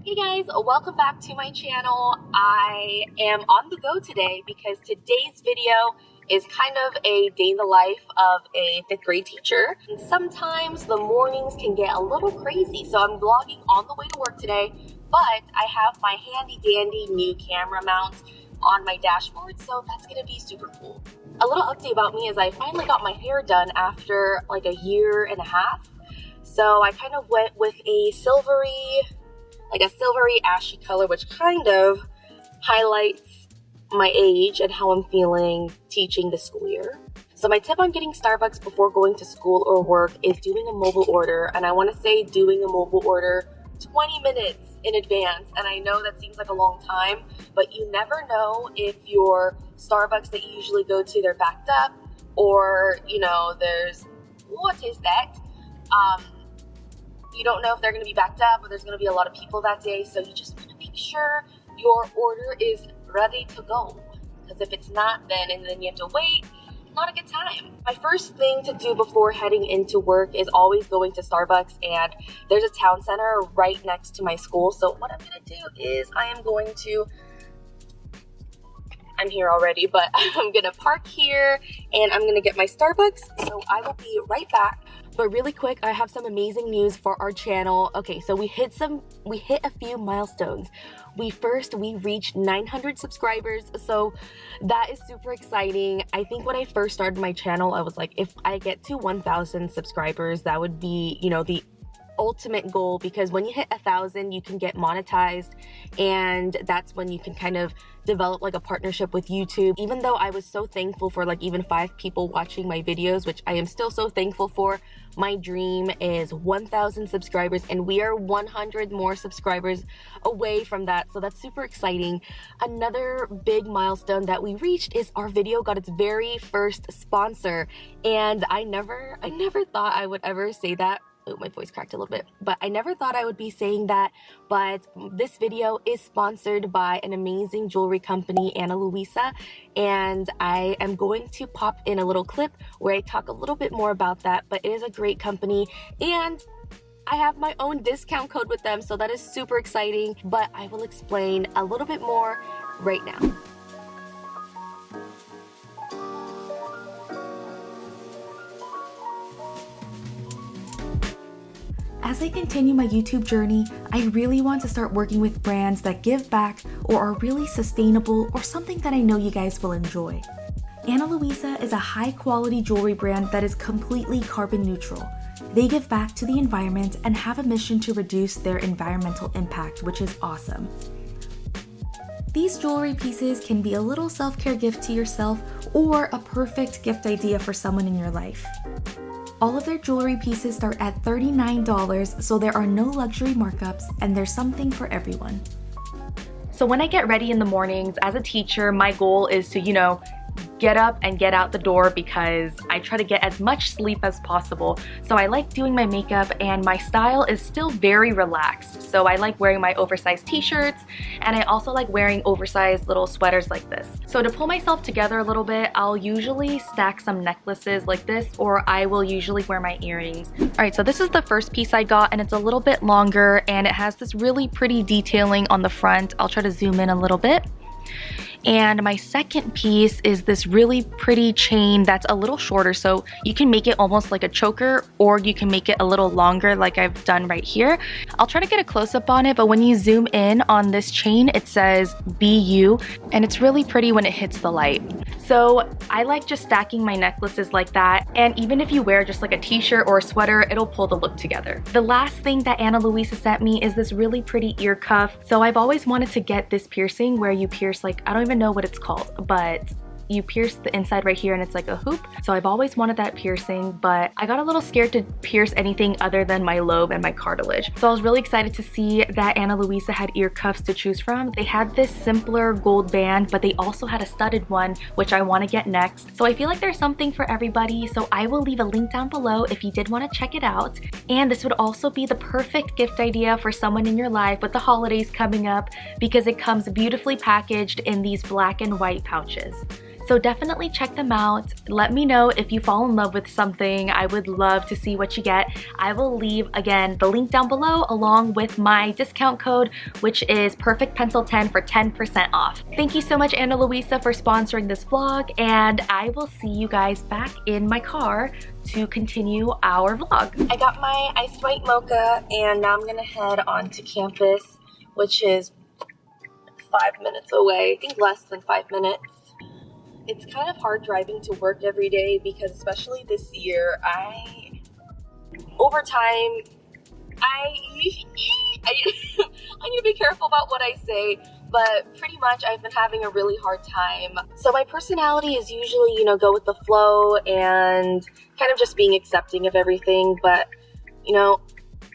Hey guys, welcome back to my channel. I am on the go today because today's video is kind of a day in the life of a 5th grade teacher. And sometimes the mornings can get a little crazy, so I'm vlogging on the way to work today, but I have my handy dandy new camera mount on my dashboard, so that's gonna be super cool. A little update about me is I finally got my hair done after like a year and a half. So I kind of went with a silvery ashy color, which kind of highlights my age and how I'm feeling teaching the school year. So my tip on getting Starbucks before going to school or work is doing a mobile order. And I want to say doing a mobile order 20 minutes in advance. And I know that seems like a long time, but you never know if your Starbucks that you usually go to, they're backed up, or, you know, there's, what is that? You don't know if they're going to be backed up or there's going to be a lot of people that day. So you just want to make sure your order is ready to go. Because if it's not, then you have to wait. Not a good time. My first thing to do before heading into work is always going to Starbucks, and there's a town center right next to my school. So what I'm going to do is I'm here already, but I'm going to park here and I'm going to get my Starbucks. So I will be right back. But really quick, I have some amazing news for our channel. Okay, so we hit a few milestones. We reached 900 subscribers, so that is super exciting. I think when I first started my channel, I was like, if I get to 1,000 subscribers, that would be, you know, the ultimate goal, because when you hit 1,000 you can get monetized, and that's when you can kind of develop like a partnership with YouTube. Even though I was so thankful for like even 5 people watching my videos, which I am still so thankful for, my dream is 1,000 subscribers, and we are 100 more subscribers away from that, so that's super exciting. Another big milestone that we reached is our video got its very first sponsor, and I never thought I would ever say that. Oh, my voice cracked a little bit, but I never thought I would be saying that. But this video is sponsored by an amazing jewelry company, Luisa, and I am going to pop in a little clip where I talk a little bit more about that. But it is a great company, and I have my own discount code with them, so that is super exciting. But I will explain a little bit more right now. As I continue my YouTube journey, I really want to start working with brands that give back or are really sustainable, or something that I know you guys will enjoy. Luisa is a high-quality jewelry brand that is completely carbon neutral. They give back to the environment and have a mission to reduce their environmental impact, which is awesome. These jewelry pieces can be a little self-care gift to yourself or a perfect gift idea for someone in your life. All of their jewelry pieces start at $39, so there are no luxury markups, and there's something for everyone. So when I get ready in the mornings as a teacher, my goal is to, you know, get up and get out the door, because I try to get as much sleep as possible. So I like doing my makeup, and my style is still very relaxed. So I like wearing my oversized t-shirts, and I also like wearing oversized little sweaters like this. So to pull myself together a little bit, I'll usually stack some necklaces like this, or I will usually wear my earrings. All right, so this is the first piece I got, and it's a little bit longer, and it has this really pretty detailing on the front. I'll try to zoom in a little bit. And my second piece is this really pretty chain that's a little shorter, so you can make it almost like a choker, or you can make it a little longer like I've done right here. I'll try to get a close-up on it, but when you zoom in on this chain, it says "Be You," and it's really pretty when it hits the light. So I like just stacking my necklaces like that, and even if you wear just like a t-shirt or a sweater, it'll pull the look together. The last thing that Luisa sent me is this really pretty ear cuff. So I've always wanted to get this piercing where you pierce, like, I don't even know what it's called, but you pierce the inside right here and it's like a hoop. So I've always wanted that piercing, but I got a little scared to pierce anything other than my lobe and my cartilage. So I was really excited to see that Luisa had ear cuffs to choose from. They had this simpler gold band, but they also had a studded one, which I want to get next. So I feel like there's something for everybody. So I will leave a link down below if you did want to check it out. And this would also be the perfect gift idea for someone in your life with the holidays coming up, because it comes beautifully packaged in these black and white pouches. So definitely check them out. Let me know if you fall in love with something. I would love to see what you get. I will leave, again, the link down below along with my discount code, which is PerfectPencil10 for 10% off. Thank you so much, Ana Luisa, for sponsoring this vlog, and I will see you guys back in my car to continue our vlog. I got my iced white mocha, and now I'm gonna head on to campus, which is 5 minutes away. I think less than 5 minutes. It's kind of hard driving to work every day because especially this year, over time, I need to be careful about what I say, but pretty much I've been having a really hard time. So my personality is usually, you know, go with the flow and kind of just being accepting of everything. But, you know,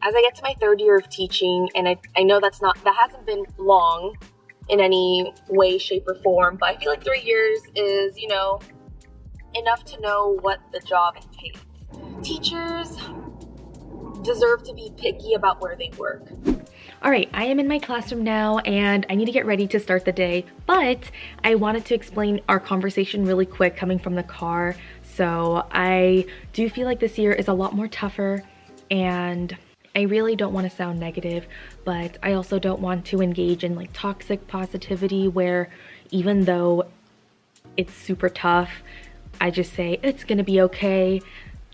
as I get to my 3rd year of teaching, and I know that hasn't been long in any way, shape, or form, but I feel like 3 years is, you know, enough to know what the job entails. Teachers deserve to be picky about where they work. All right, I am in my classroom now and I need to get ready to start the day, but I wanted to explain our conversation really quick coming from the car. So I do feel like this year is a lot more tougher, and I really don't want to sound negative, but I also don't want to engage in like toxic positivity where even though it's super tough, I just say it's gonna be okay.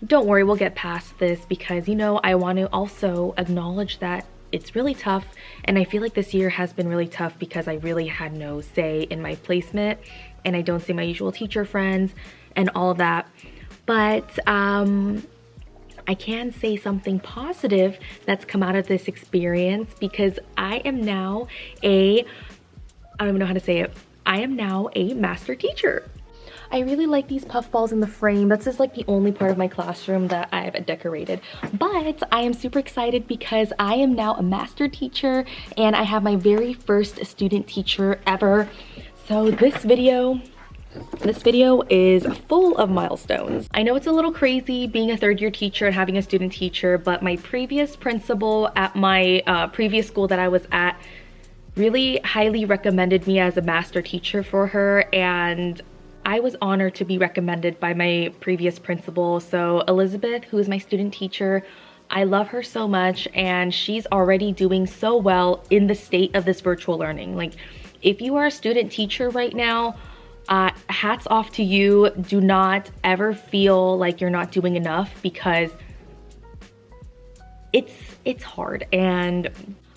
Don't worry, we'll get past this, because, you know, I want to also acknowledge that it's really tough, and I feel like this year has been really tough because I really had no say in my placement and I don't see my usual teacher friends and all of that. But I can say something positive that's come out of this experience, because I am now I don't even know how to say it. I am now a master teacher. I really like these puffballs in the frame. This is like the only part of my classroom that I've decorated. But I am super excited because I am now a master teacher and I have my very first student teacher ever. So this video is full of milestones. I know it's a little crazy being a 3rd year teacher and having a student teacher, but my previous principal at my previous school that I was at really highly recommended me as a master teacher for her, and I was honored to be recommended by my previous principal. So Elizabeth, who is my student teacher, I love her so much, and she's already doing so well in the state of this virtual learning. Like, if you are a student teacher right now, hats off to you. Do not ever feel like you're not doing enough, because it's hard. And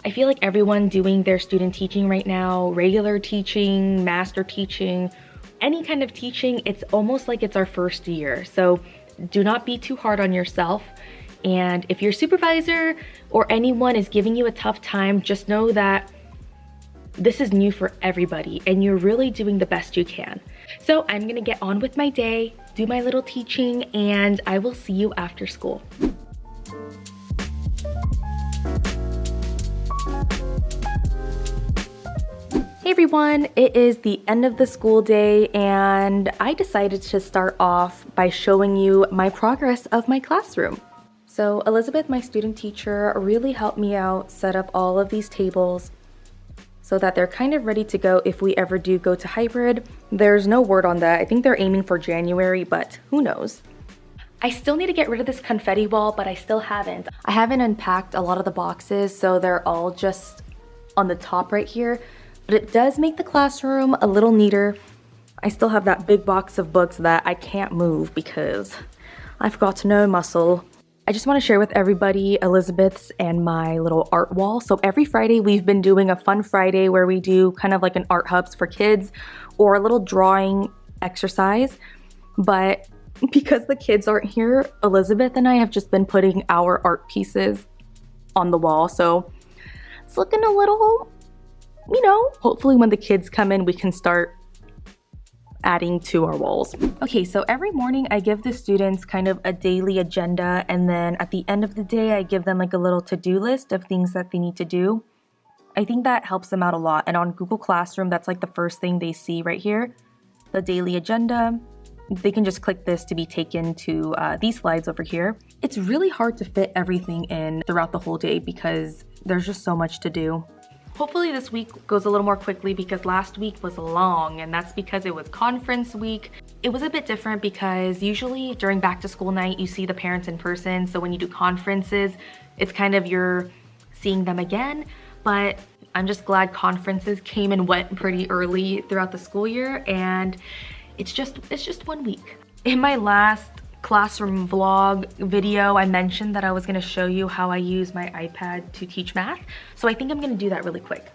I feel like everyone doing their student teaching right now, regular teaching, master teaching, any kind of teaching, it's almost like it's our first year. So do not be too hard on yourself. And if your supervisor or anyone is giving you a tough time, just know that this is new for everybody and you're really doing the best you can. So I'm gonna get on with my day, do my little teaching, and I will see you after school. Hey everyone, it is the end of the school day and I decided to start off by showing you my progress of my classroom. So Elizabeth, my student teacher, really helped me out set up all of these tables so that they're kind of ready to go if we ever do go to hybrid. There's no word on that. I think they're aiming for January, but who knows. I still need to get rid of this confetti wall, but I still haven't. I haven't unpacked a lot of the boxes, so they're all just on the top right here. But it does make the classroom a little neater. I still have that big box of books that I can't move because I've got no muscle. I just want to share with everybody Elizabeth's and my little art wall. So every Friday we've been doing a fun Friday where we do kind of like an art hubs for kids or a little drawing exercise. But because the kids aren't here, Elizabeth and I have just been putting our art pieces on the wall. So it's looking a little, you know, hopefully when the kids come in, we can start adding to our walls. Okay, so every morning I give the students kind of a daily agenda, and then at the end of the day, I give them like a little to-do list of things that they need to do. I think that helps them out a lot. And on Google Classroom, that's like the first thing they see right here, the daily agenda. They can just click this to be taken to these slides over here. It's really hard to fit everything in throughout the whole day because there's just so much to do. Hopefully this week goes a little more quickly because last week was long, and that's because it was conference week. It was a bit different because usually during back to school night, you see the parents in person. So when you do conferences, it's kind of you're seeing them again. But I'm just glad conferences came and went pretty early throughout the school year, and it's just 1 week. In my last classroom vlog video, I mentioned that I was gonna show you how I use my iPad to teach math. So I think I'm gonna do that really quick.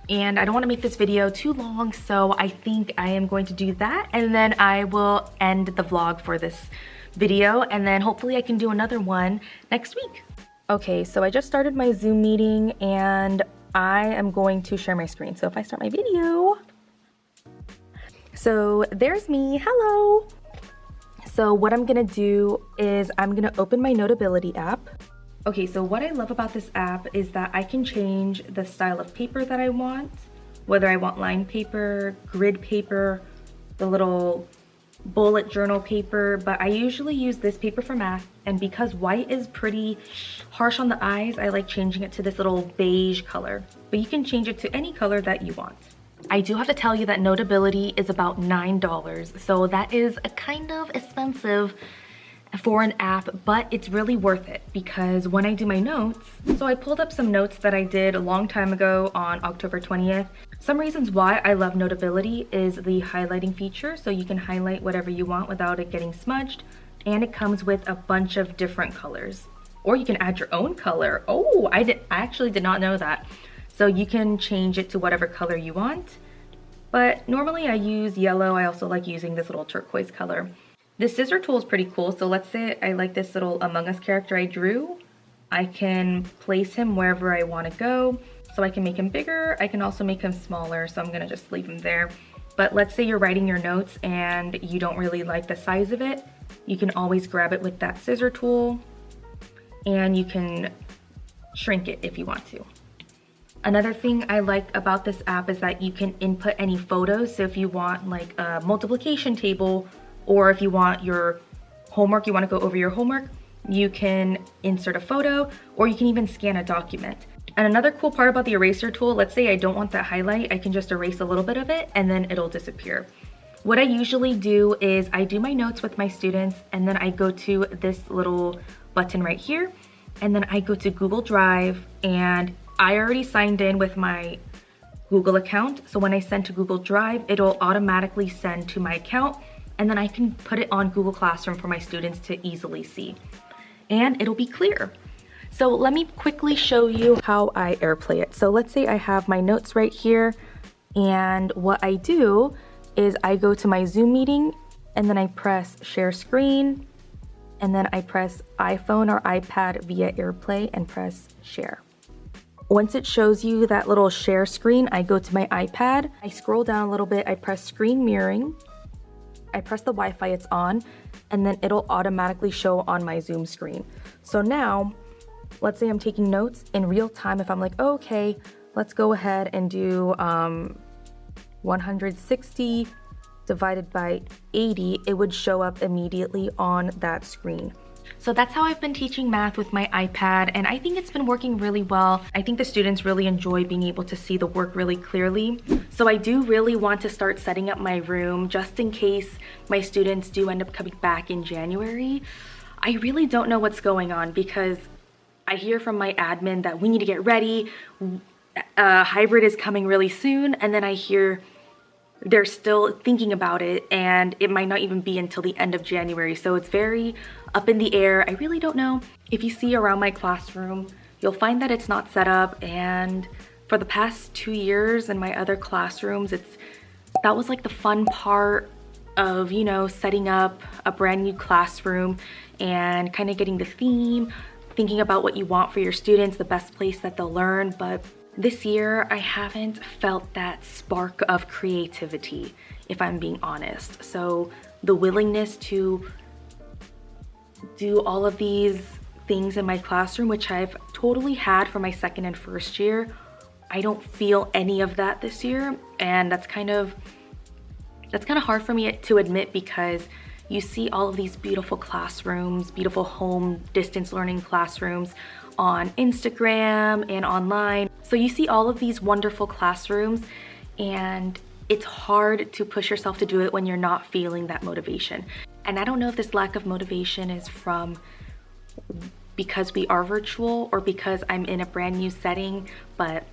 And I don't wanna make this video too long, so I think I am going to do that, and then I will end the vlog for this video, and then hopefully I can do another one next week. Okay, so I just started my Zoom meeting, and I am going to share my screen. So if I start my video, so there's me, hello. So what I'm gonna do is I'm gonna open my Notability app. Okay, so what I love about this app is that I can change the style of paper that I want, whether I want lined paper, grid paper, the little bullet journal paper, but I usually use this paper for math, and because white is pretty harsh on the eyes, I like changing it to this little beige color, but you can change it to any color that you want. I do have to tell you that Notability is about $9, so that is a kind of expensive for an app, but it's really worth it because when I do my notes, so I pulled up some notes that I did a long time ago on October 20th. Some reasons why I love Notability is the highlighting feature, so you can highlight whatever you want without it getting smudged, and it comes with a bunch of different colors. Or you can add your own color. Oh, I actually did not know that. So you can change it to whatever color you want. But normally I use yellow. I also like using this little turquoise color. This scissor tool is pretty cool. So let's say I like this little Among Us character I drew. I can place him wherever I want to go. So I can make him bigger. I can also make him smaller. So I'm gonna just leave him there. But let's say you're writing your notes and you don't really like the size of it. You can always grab it with that scissor tool and you can shrink it if you want to. Another thing I like about this app is that you can input any photos. So if you want like a multiplication table, or if you want your homework, you want to go over your homework, you can insert a photo, or you can even scan a document. And another cool part about the eraser tool, let's say I don't want that highlight, I can just erase a little bit of it and then it'll disappear. What I usually do is I do my notes with my students, and then I go to this little button right here, and then I go to Google Drive, and I already signed in with my Google account. So when I send to Google Drive, it'll automatically send to my account, and then I can put it on Google Classroom for my students to easily see. And it'll be clear. So let me quickly show you how I AirPlay it. So let's say I have my notes right here, and what I do is I go to my Zoom meeting, and then I press share screen, and then I press iPhone or iPad via AirPlay and press share. Once it shows you that little share screen, I go to my iPad, I scroll down a little bit, I press screen mirroring, I press the Wi-Fi it's on, and then it'll automatically show on my Zoom screen. So now, let's say I'm taking notes in real time. If I'm like, oh, okay, let's go ahead and do 160 divided by 80, it would show up immediately on that screen. So that's how I've been teaching math with my iPad, and I think it's been working really well. I think the students really enjoy being able to see the work really clearly. So I do really want to start setting up my room just in case my students do end up coming back in January. I really don't know what's going on because I hear from my admin that we need to get ready. Hybrid is coming really soon, and then I hear they're still thinking about it and it might not even be until the end of January. So it's very up in the air. I really don't know. If you see around my classroom, you'll find that it's not set up, and for the past 2 years in my other classrooms, that was like the fun part of, you know, setting up a brand new classroom and kind of getting the theme, thinking about what you want for your students, the best place that they'll learn. But this year, I haven't felt that spark of creativity, if I'm being honest. So the willingness to do all of these things in my classroom, which I've totally had for my second and first year, I don't feel any of that this year. And that's kind of hard for me to admit, because you see all of these beautiful classrooms, beautiful home distance learning classrooms on Instagram and online. So you see all of these wonderful classrooms, and it's hard to push yourself to do it when you're not feeling that motivation. And I don't know if this lack of motivation is from because we are virtual or because I'm in a brand new setting, but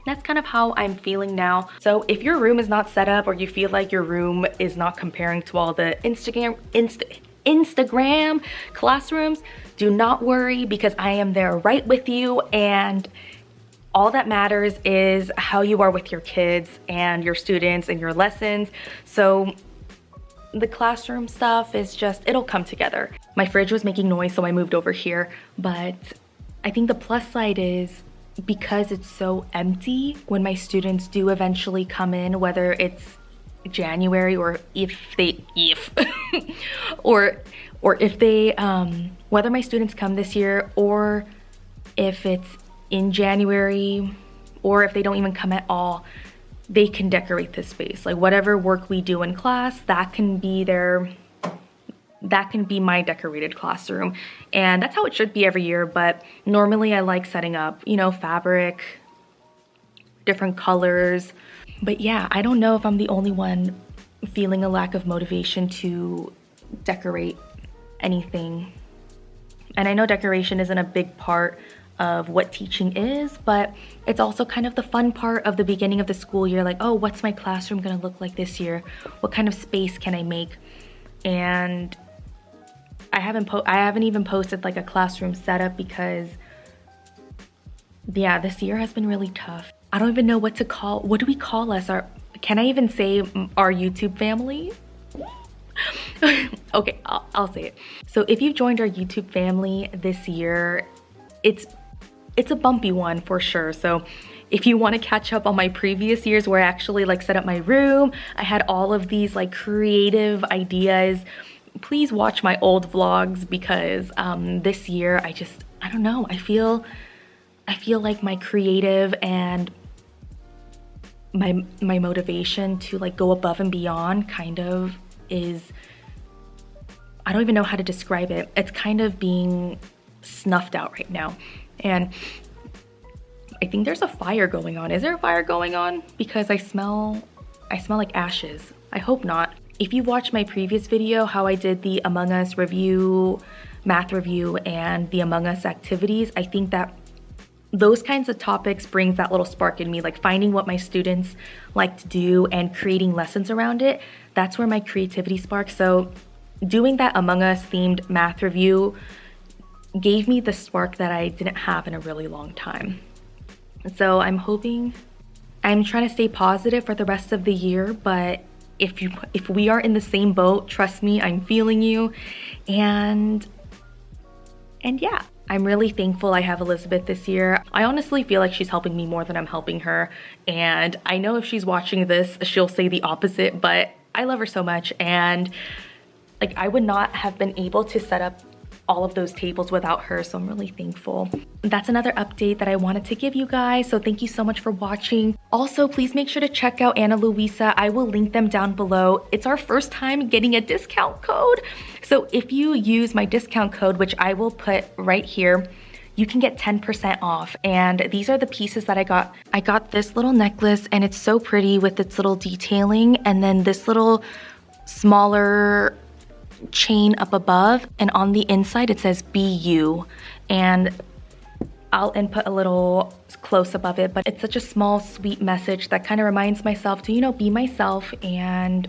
that's kind of how I'm feeling now. So if your room is not set up or you feel like your room is not comparing to all the Instagram classrooms, do not worry, because I am there right with you, and all that matters is how you are with your kids and your students and your lessons. So the classroom stuff is just, it'll come together. My fridge was making noise, so I moved over here, but I think the plus side is because it's so empty, when my students do eventually come in, whether it's January or whether my students come this year or if it's in January, or if they don't even come at all, they can decorate this space. Like whatever work we do in class, that can be my decorated classroom. And that's how it should be every year, but normally I like setting up, you know, fabric, different colors. But yeah, I don't know if I'm the only one feeling a lack of motivation to decorate anything. And I know decoration isn't a big part of what teaching is, but it's also kind of the fun part of the beginning of the school year. Like, oh, what's my classroom gonna look like this year? What kind of space can I make? And I haven't even posted like a classroom setup because yeah, this year has been really tough. I don't even know what to call, what do we call us? Can I even say our YouTube family? Okay, I'll say it. So if you've joined our YouTube family this year, it's a bumpy one for sure. So if you want to catch up on my previous years where I actually like set up my room, I had all of these like creative ideas, please watch my old vlogs, because this year I don't know, I feel like my creative and my motivation to like go above and beyond kind of is, I don't even know how to describe it. It's kind of being snuffed out right now. And I think there's a fire going on. Is there a fire going on? Because I smell like ashes. I hope not. If you watched my previous video, how I did the Among Us review, math review, and the Among Us activities, I think that those kinds of topics brings that little spark in me, like finding what my students like to do and creating lessons around it. That's where my creativity sparks. So doing that Among Us themed math review gave me the spark that I didn't have in a really long time. So I'm trying to stay positive for the rest of the year, but if we are in the same boat, trust me, I'm feeling you. And yeah, I'm really thankful I have Elizabeth this year. I honestly feel like she's helping me more than I'm helping her. And I know if she's watching this, she'll say the opposite, but I love her so much. And like, I would not have been able to set up all of those tables without her, so I'm really thankful. That's another update that I wanted to give you guys, so thank you so much for watching. Also, please make sure to check out Ana Luisa. I will link them down below. It's our first time getting a discount code, so if you use my discount code, which I will put right here, you can get 10% off. And these are the pieces that I got. I got this little necklace, and it's so pretty with its little detailing, and then this little smaller chain up above, and on the inside it says "Be You," and I'll input a little close up of it, but it's such a small sweet message that kind of reminds myself to, you know, be myself, and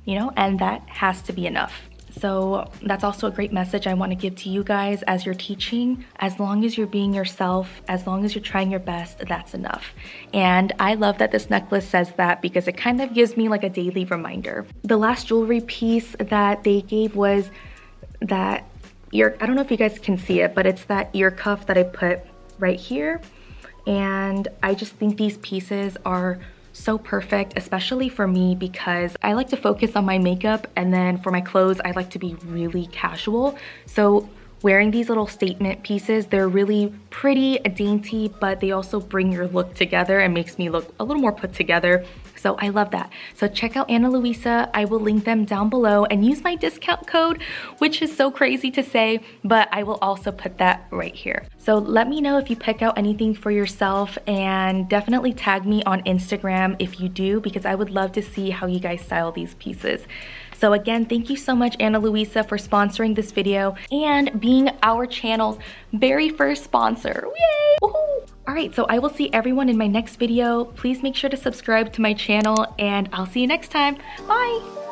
you know, and that has to be enough. So that's also a great message I want to give to you guys as you're teaching. As long as you're being yourself, as long as you're trying your best, that's enough. And I love that this necklace says that, because it kind of gives me like a daily reminder. The last jewelry piece that they gave was that ear, I don't know if you guys can see it, but it's that ear cuff that I put right here. And I just think these pieces are so perfect, especially for me, because I like to focus on my makeup, and then for my clothes I like to be really casual. So wearing these little statement pieces, they're really pretty, dainty, but they also bring your look together and makes me look a little more put together. So I love that. So check out Ana Luisa. I will link them down below and use my discount code, which is so crazy to say, but I will also put that right here. So let me know if you pick out anything for yourself, and definitely tag me on Instagram if you do, because I would love to see how you guys style these pieces. So again, thank you so much, Ana Luisa, for sponsoring this video and being our channel's very first sponsor. Yay! Woohoo! All right, so I will see everyone in my next video. Please make sure to subscribe to my channel, and I'll see you next time. Bye!